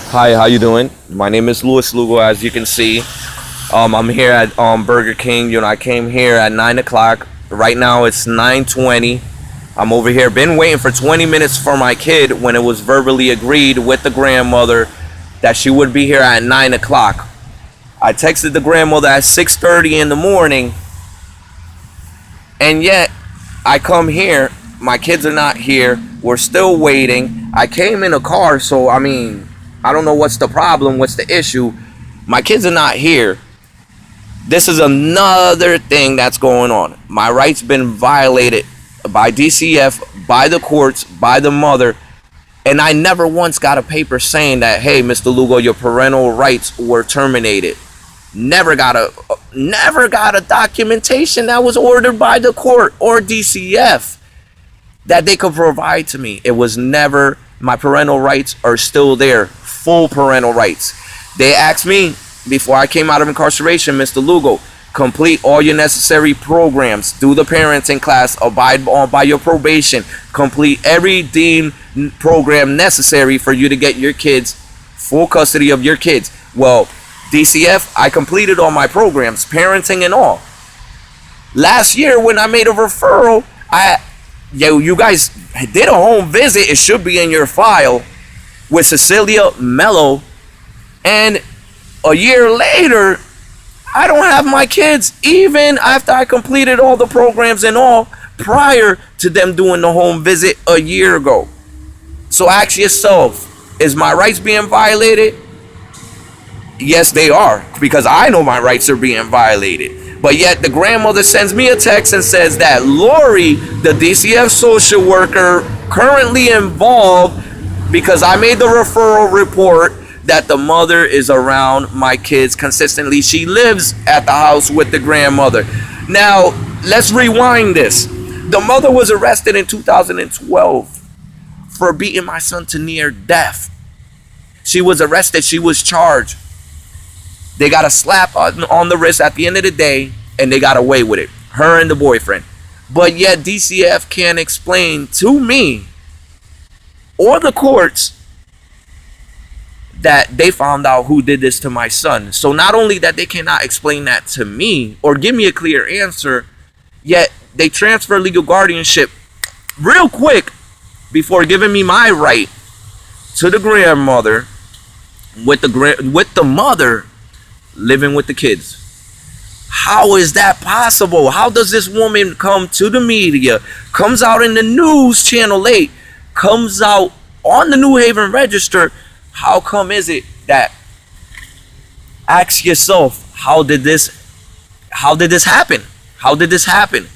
Hi, how you doing? My name is Louis Lugo, as you can see. I'm here at Burger King. I came here at 9 o'clock. Right now it's 9:20. I'm over here. Been waiting for 20 minutes for my kid when it was verbally agreed with the grandmother that she would be here at 9 o'clock. I texted the grandmother at 6:30 in the morning, and yet I come here. My kids are not here. We're still waiting. I came in a car, so I don't know what's the problem, what's the issue. My kids are not here. This is another thing that's going on. My rights been violated by DCF, by the courts, by the mother, and I never once got a paper saying that, hey, Mr. Lugo, your parental rights were terminated. Never got a documentation that was ordered by the court or DCF that they could provide to me. It was never. My parental rights are still there, full parental rights. They asked me before I came out of incarceration, Mr. Lugo, complete all your necessary programs, do the parenting class, abide by your probation, complete every deemed program necessary for you to get your kids, full custody of your kids. Well, DCF, I completed all my programs, parenting and all. Last year when I made a referral, you guys did a home visit, it should be in your file, with Cecilia Mello, and a year later, I don't have my kids, even after I completed all the programs and all, prior to them doing the home visit a year ago. So ask yourself, is my rights being violated? Yes, they are, because I know my rights are being violated. But yet the grandmother sends me a text and says that Lori, the DCF social worker currently involved, because I made the referral report, that the mother is around my kids consistently. She lives at the house with the grandmother. Now, let's rewind this. The mother was arrested in 2012 for beating my son to near death. She was arrested. She was charged. They got a slap on the wrist at the end of the day, and they got away with it. Her and the boyfriend. But yet DCF can't explain to me or the courts that they found out who did this to my son. So not only that they cannot explain that to me or give me a clear answer, yet they transfer legal guardianship real quick before giving me my right to the grandmother, with the mother living with the kids. How is that possible? How does this woman come to the media, comes out in the news, Channel 8, comes out on the New Haven Register? How come is it that, ask yourself, how did this happen? How did this happen?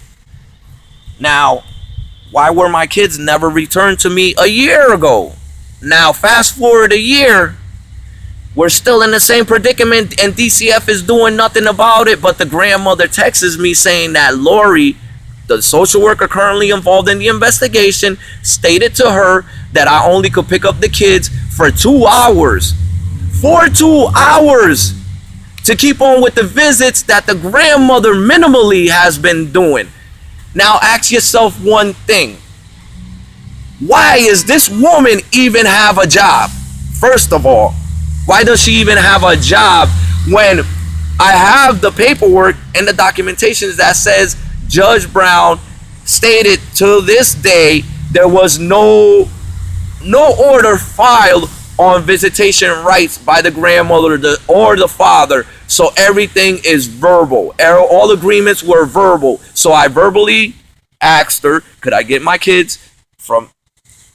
Now, why were my kids never returned to me a year ago? Now, fast forward a year, we're still in the same predicament, and DCF is doing nothing about it. But the grandmother texts me saying that Lori, the social worker currently involved in the investigation, stated to her that I only could pick up the kids for 2 hours. For 2 hours to keep on with the visits that the grandmother minimally has been doing. Now ask yourself one thing. Why is this woman even have a job? First of all, why does she even have a job when I have the paperwork and the documentations that says Judge Brown stated to this day there was no order filed on visitation rights by the grandmother or the father. So everything is verbal. All agreements were verbal. So I verbally asked her, could I get my kids from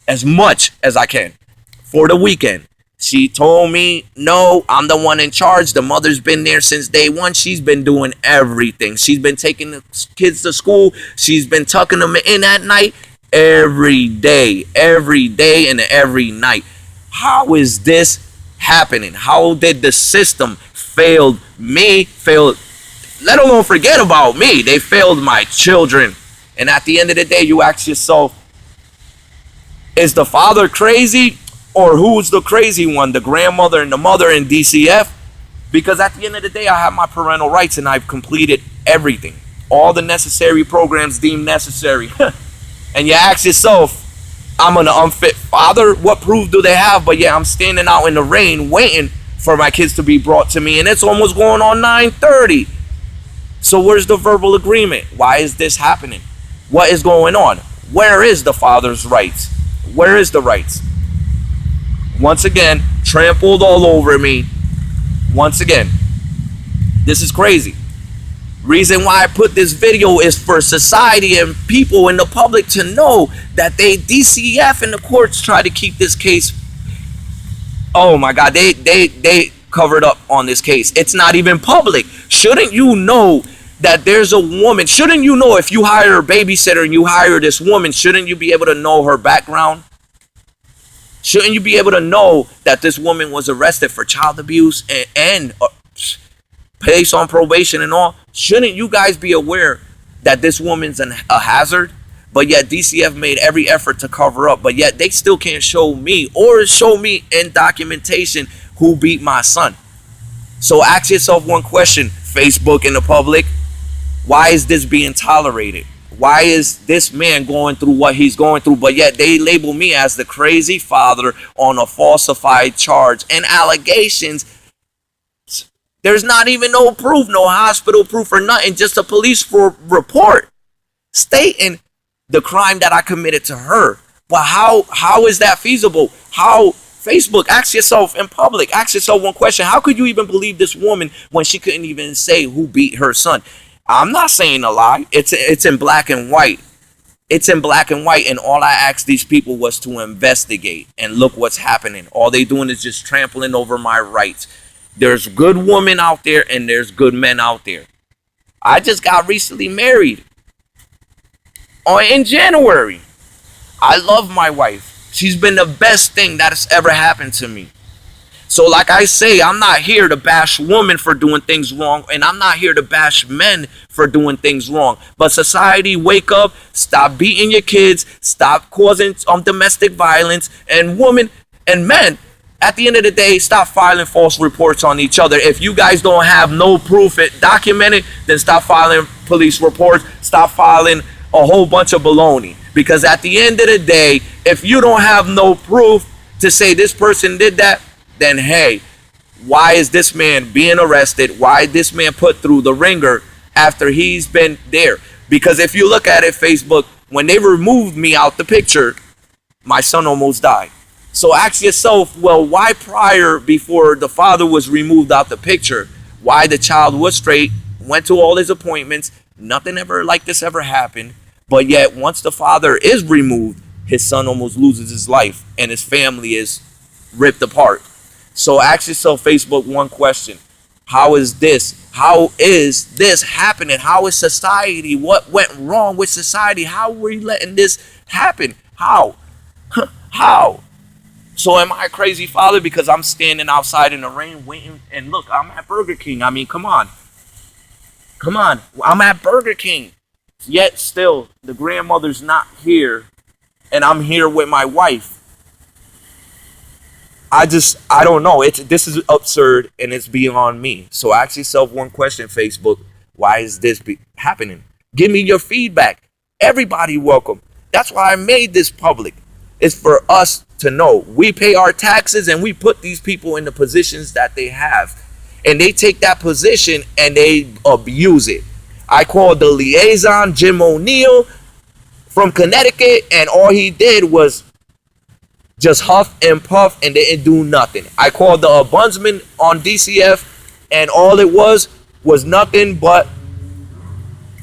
as much as I can for the weekend? She told me, no, I'm the one in charge. The mother's been there since day one. She's been doing everything. She's been taking the kids to school. She's been tucking them in at night every day and every night. How is this happening? How did the system fail me, let alone forget about me? They failed my children. And at the end of the day, you ask yourself, is the father crazy? Or who's the crazy one, the grandmother and the mother in DCF? Because at the end of the day, I have my parental rights and I've completed everything. All the necessary programs deemed necessary. And you ask yourself, I'm an unfit father. What proof do they have? But yeah, I'm standing out in the rain waiting for my kids to be brought to me, and it's almost going on 9:30. So where's the verbal agreement? Why is this happening? What is going on? Where is the father's rights? Where is the rights? Once again, trampled all over me. Once again, this is crazy. Reason why I put this video is for society and people in the public to know that DCF and the courts try to keep this case. Oh my God, they covered up on this case. It's not even public. Shouldn't you know that there's a woman? Shouldn't you know, if you hire a babysitter and you hire this woman, shouldn't you be able to know her background? Shouldn't you be able to know that this woman was arrested for child abuse and placed on probation and all? Shouldn't you guys be aware that this woman's a hazard? But yet DCF made every effort to cover up, but yet they still can't show me in documentation who beat my son. So ask yourself one question, Facebook and the public. Why is this being tolerated? Why is this man going through what he's going through, but yet they label me as the crazy father on a falsified charge and allegations? There's not even no proof, no hospital proof or nothing, just a police report stating the crime that I committed to her. But how is that feasible? How? Facebook, ask yourself in public, ask yourself one question. How could you even believe this woman when she couldn't even say who beat her son? I'm not saying a lie. It's in black and white. It's in black and white, and all I asked these people was to investigate, and look what's happening. All they doing is just trampling over my rights. There's good women out there and there's good men out there. I just got recently married in January. I love my wife. She's been the best thing that has ever happened to me. So like I say, I'm not here to bash women for doing things wrong, and I'm not here to bash men for doing things wrong. But society, wake up, stop beating your kids, stop causing domestic violence, and women and men, at the end of the day, stop filing false reports on each other. If you guys don't have no proof documented, then stop filing police reports, stop filing a whole bunch of baloney. Because at the end of the day, if you don't have no proof to say this person did that, then hey, why is this man being arrested? Why is this man put through the ringer after he's been there? Because if you look at it, Facebook, when they removed me out the picture, my son almost died. So ask yourself, well, why prior, before the father was removed out the picture, why the child was straight, went to all his appointments, nothing ever like this ever happened, but yet once the father is removed, his son almost loses his life and his family is ripped apart. So ask yourself, Facebook, one question. How is this happening? How is society? What went wrong with society? How were you letting this happen? How? How? So am I a crazy father because I'm standing outside in the rain waiting? And look, I'm at Burger King. I mean, come on. I'm at Burger King. Yet still, the grandmother's not here. And I'm here with my wife. I don't know. This is absurd and it's beyond me. So ask yourself one question, Facebook. Why is this happening? Give me your feedback. Everybody welcome. That's why I made this public. It's for us to know. We pay our taxes and we put these people in the positions that they have. And they take that position and they abuse it. I called the liaison, Jim O'Neill, from Connecticut, and all he did was just huff and puff and didn't do nothing. I called the ombudsman on DCF, and all it was nothing but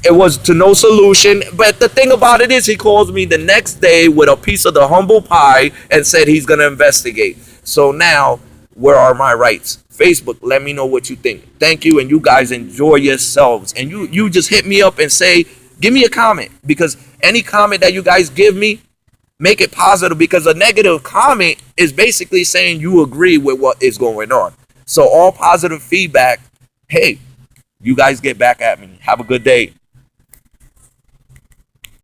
it was to no solution. But the thing about it is, he calls me the next day with a piece of the humble pie and said he's going to investigate. So now, where are my rights? Facebook, let me know what you think. Thank you, and you guys enjoy yourselves. And you just hit me up and say, give me a comment, because any comment that you guys give me, make it positive, because a negative comment is basically saying you agree with what is going on. So all positive feedback, hey, you guys get back at me. Have a good day.